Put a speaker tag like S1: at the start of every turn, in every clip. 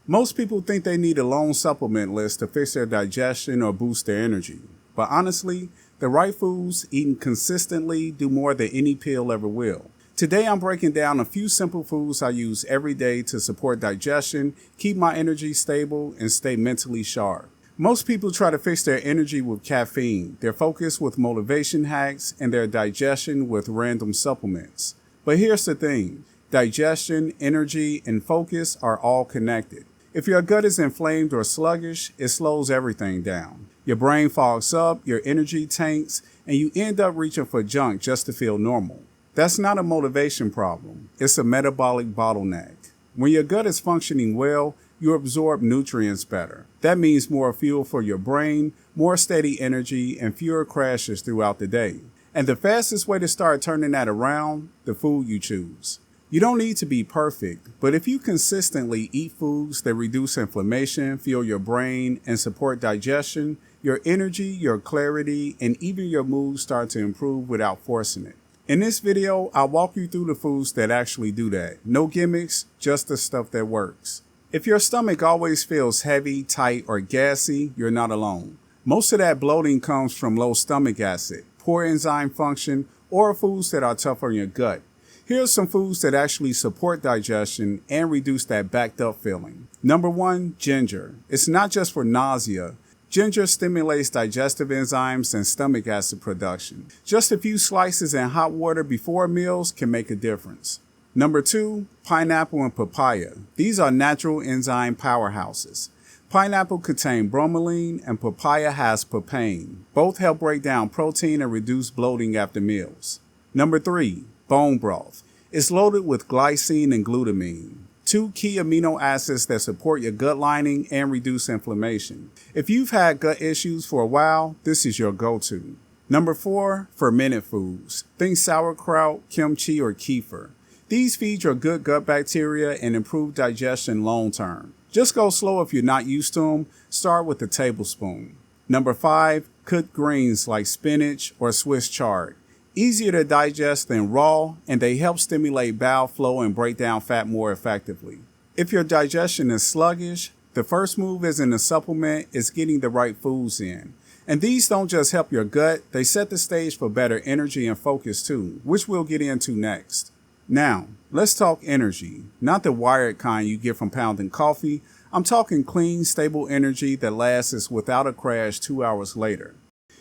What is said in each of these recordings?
S1: Most people think they need a long supplement list to fix their digestion or boost their energy. But honestly, the right foods eaten consistently do more than any pill ever will. Today I'm breaking down a few simple foods I use every day to support digestion, keep my energy stable, and stay mentally sharp. Most people try to fix their energy with caffeine, their focus with motivation hacks, and their digestion with random supplements. But here's the thing, digestion, energy, and focus are all connected. If your gut is inflamed or sluggish, it slows everything down. Your brain fogs up, your energy tanks, and you end up reaching for junk just to feel normal. That's not a motivation problem, it's a metabolic bottleneck. When your gut is functioning well, you absorb nutrients better. That means more fuel for your brain, more steady energy, and fewer crashes throughout the day. And the fastest way to start turning that around, the food you choose. You don't need to be perfect, but if you consistently eat foods that reduce inflammation, fuel your brain, and support digestion, your energy, your clarity, and even your mood start to improve without forcing it. In this video, I'll walk you through the foods that actually do that. No gimmicks, just the stuff that works. If your stomach always feels heavy, tight, or gassy, you're not alone. Most of that bloating comes from low stomach acid, poor enzyme function, or foods that are tough on your gut. Here are some foods that actually support digestion and reduce that backed up feeling. Number 1, ginger. It's not just for nausea. Ginger stimulates digestive enzymes and stomach acid production. Just a few slices in hot water before meals can make a difference. Number 2, pineapple and papaya. These are natural enzyme powerhouses. Pineapple contains bromelain and papaya has papain. Both help break down protein and reduce bloating after meals. Number 3, bone broth. It's loaded with glycine and glutamine, two key amino acids that support your gut lining and reduce inflammation. If you've had gut issues for a while, this is your go-to. Number 4, fermented foods. Think sauerkraut, kimchi, or kefir. These feed your good gut bacteria and improve digestion long term. Just go slow if you're not used to them. Start with a tablespoon. Number 5, cooked greens like spinach or Swiss chard. Easier to digest than raw, and they help stimulate bowel flow and break down fat more effectively. If your digestion is sluggish, the first move isn't a supplement, it's getting the right foods in. And these don't just help your gut, they set the stage for better energy and focus too, which we'll get into next. Now, let's talk energy, not the wired kind you get from pounding coffee. I'm talking clean, stable energy that lasts without a crash 2 hours later.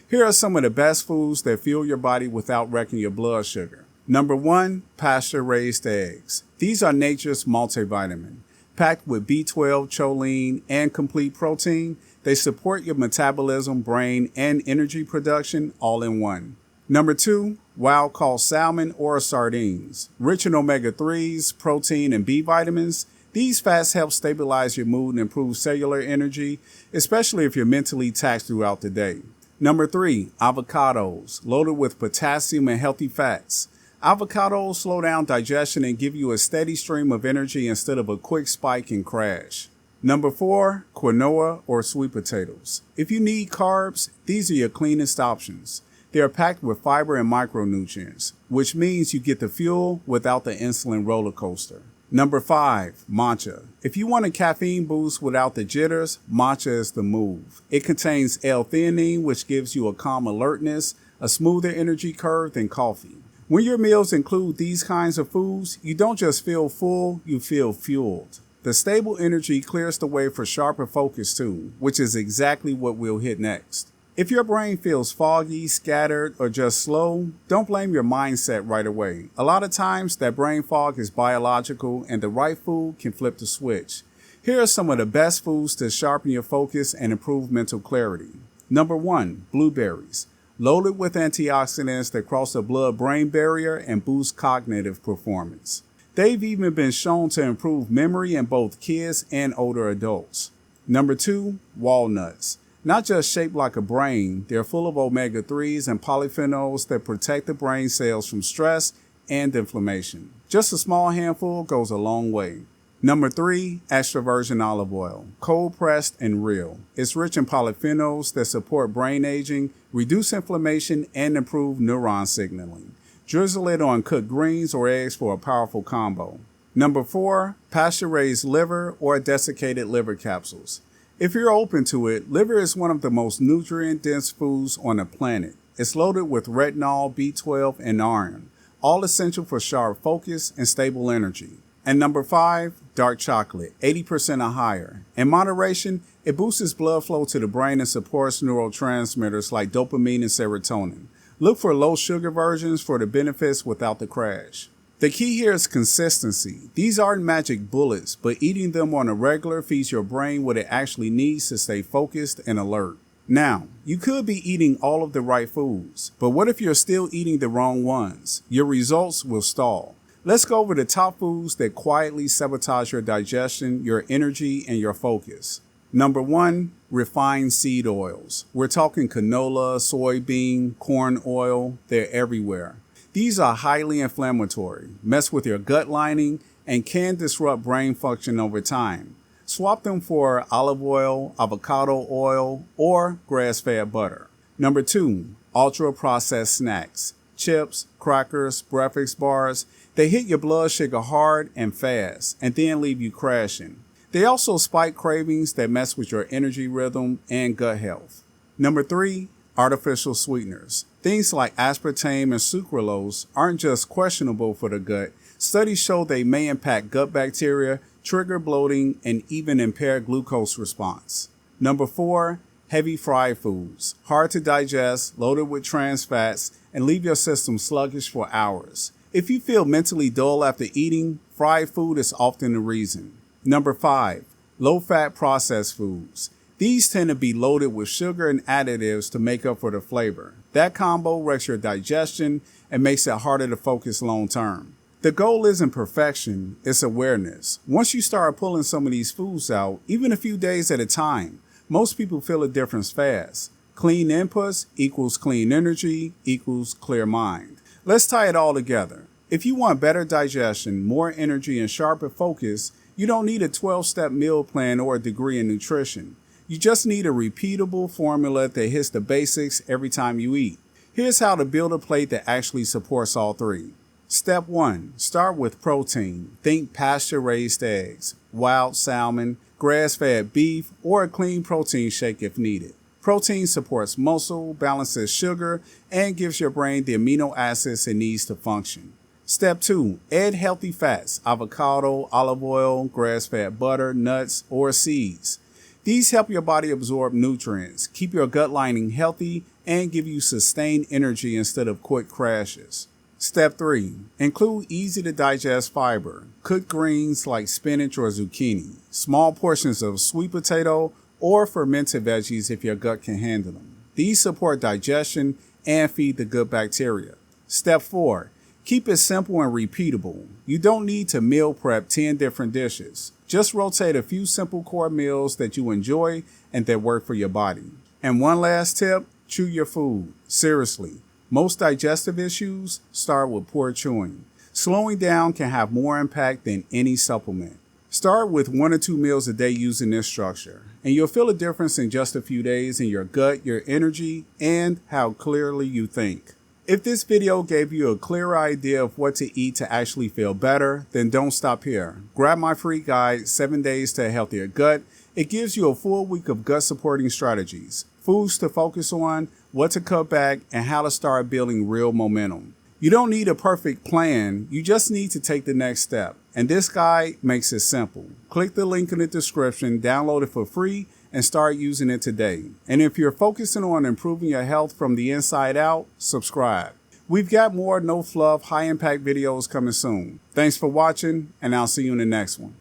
S1: Here are some of the best foods that fuel your body without wrecking your blood sugar. Number 1, pasture-raised eggs. These are nature's multivitamin. Packed with B12, choline, and complete protein, they support your metabolism, brain, and energy production all in one. Number 2, wild-caught salmon or sardines. Rich in omega-3s, protein, and B vitamins, these fats help stabilize your mood and improve cellular energy, especially if you're mentally taxed throughout the day. Number 3, avocados, loaded with potassium and healthy fats. Avocados slow down digestion and give you a steady stream of energy instead of a quick spike and crash. Number 4, quinoa or sweet potatoes. If you need carbs, these are your cleanest options. They are packed with fiber and micronutrients, which means you get the fuel without the insulin roller coaster. Number 5, matcha. If you want a caffeine boost without the jitters, matcha is the move. It contains L-theanine, which gives you a calm alertness, a smoother energy curve than coffee. When your meals include these kinds of foods, you don't just feel full, you feel fueled. The stable energy clears the way for sharper focus too, which is exactly what we'll hit next. If your brain feels foggy, scattered, or just slow, don't blame your mindset right away. A lot of times that brain fog is biological and the right food can flip the switch. Here are some of the best foods to sharpen your focus and improve mental clarity. Number 1, blueberries. Loaded with antioxidants that cross the blood-brain barrier and boost cognitive performance. They've even been shown to improve memory in both kids and older adults. Number 2, walnuts. Not just shaped like a brain, they're full of omega-3s and polyphenols that protect the brain cells from stress and inflammation. Just a small handful goes a long way. Number 3, extra virgin olive oil, cold pressed and real. It's rich in polyphenols that support brain aging, reduce inflammation, and improve neuron signaling. Drizzle it on cooked greens or eggs for a powerful combo. Number 4, pasture-raised liver or desiccated liver capsules. If you're open to it, liver is one of the most nutrient-dense foods on the planet. It's loaded with retinol, B12, and iron, all essential for sharp focus and stable energy. And number 5, dark chocolate, 80% or higher. In moderation, it boosts blood flow to the brain and supports neurotransmitters like dopamine and serotonin. Look for low sugar versions for the benefits without the crash. The key here is consistency. These aren't magic bullets, but eating them on a regular feeds your brain what it actually needs to stay focused and alert. Now, you could be eating all of the right foods, but what if you're still eating the wrong ones? Your results will stall. Let's go over the top foods that quietly sabotage your digestion, your energy, and your focus. Number 1, refined seed oils. We're talking canola, soybean, corn oil. They're everywhere. These are highly inflammatory, mess with your gut lining, and can disrupt brain function over time. Swap them for olive oil, avocado oil, or grass-fed butter. Number 2, ultra-processed snacks. Chips, crackers, breakfast bars. They hit your blood sugar hard and fast, and then leave you crashing. They also spike cravings that mess with your energy rhythm and gut health. Number 3, artificial sweeteners. Things like aspartame and sucralose aren't just questionable for the gut. Studies show they may impact gut bacteria, trigger bloating, and even impair glucose response. Number 4, heavy fried foods. Hard to digest, loaded with trans fats, and leave your system sluggish for hours. If you feel mentally dull after eating, fried food is often the reason. Number 5, low-fat processed foods. These tend to be loaded with sugar and additives to make up for the flavor. That combo wrecks your digestion and makes it harder to focus long term. The goal isn't perfection, it's awareness. Once you start pulling some of these foods out, even a few days at a time, most people feel a difference fast. Clean inputs equals clean energy equals clear mind. Let's tie it all together. If you want better digestion, more energy, and sharper focus, you don't need a 12-step meal plan or a degree in nutrition. You just need a repeatable formula that hits the basics every time you eat. Here's how to build a plate that actually supports all three. Step 1. Start with protein. Think pasture-raised eggs, wild salmon, grass-fed beef, or a clean protein shake if needed. Protein supports muscle, balances sugar, and gives your brain the amino acids it needs to function. Step 2. Add healthy fats, avocado, olive oil, grass-fed butter, nuts, or seeds. These help your body absorb nutrients, keep your gut lining healthy, and give you sustained energy instead of quick crashes. Step 3. Include easy-to-digest fiber. Cooked greens like spinach or zucchini, small portions of sweet potato, or fermented veggies if your gut can handle them. These support digestion and feed the good bacteria. Step 4. Keep it simple and repeatable. You don't need to meal prep 10 different dishes. Just rotate a few simple core meals that you enjoy and that work for your body. And one last tip, chew your food. Seriously, most digestive issues start with poor chewing. Slowing down can have more impact than any supplement. Start with 1 or 2 meals a day using this structure, and you'll feel a difference in just a few days in your gut, your energy, and how clearly you think. If this video gave you a clear idea of what to eat to actually feel better, then don't stop here. Grab my free guide, 7 Days to a Healthier Gut. It gives you a full week of gut supporting strategies, foods to focus on, what to cut back, and how to start building real momentum. You don't need a perfect plan, you just need to take the next step. And this guide makes it simple. Click the link in the description, download it for free, and start using it today. And if you're focusing on improving your health from the inside out, subscribe. We've got more no fluff, high impact videos coming soon. Thanks for watching, and I'll see you in the next one.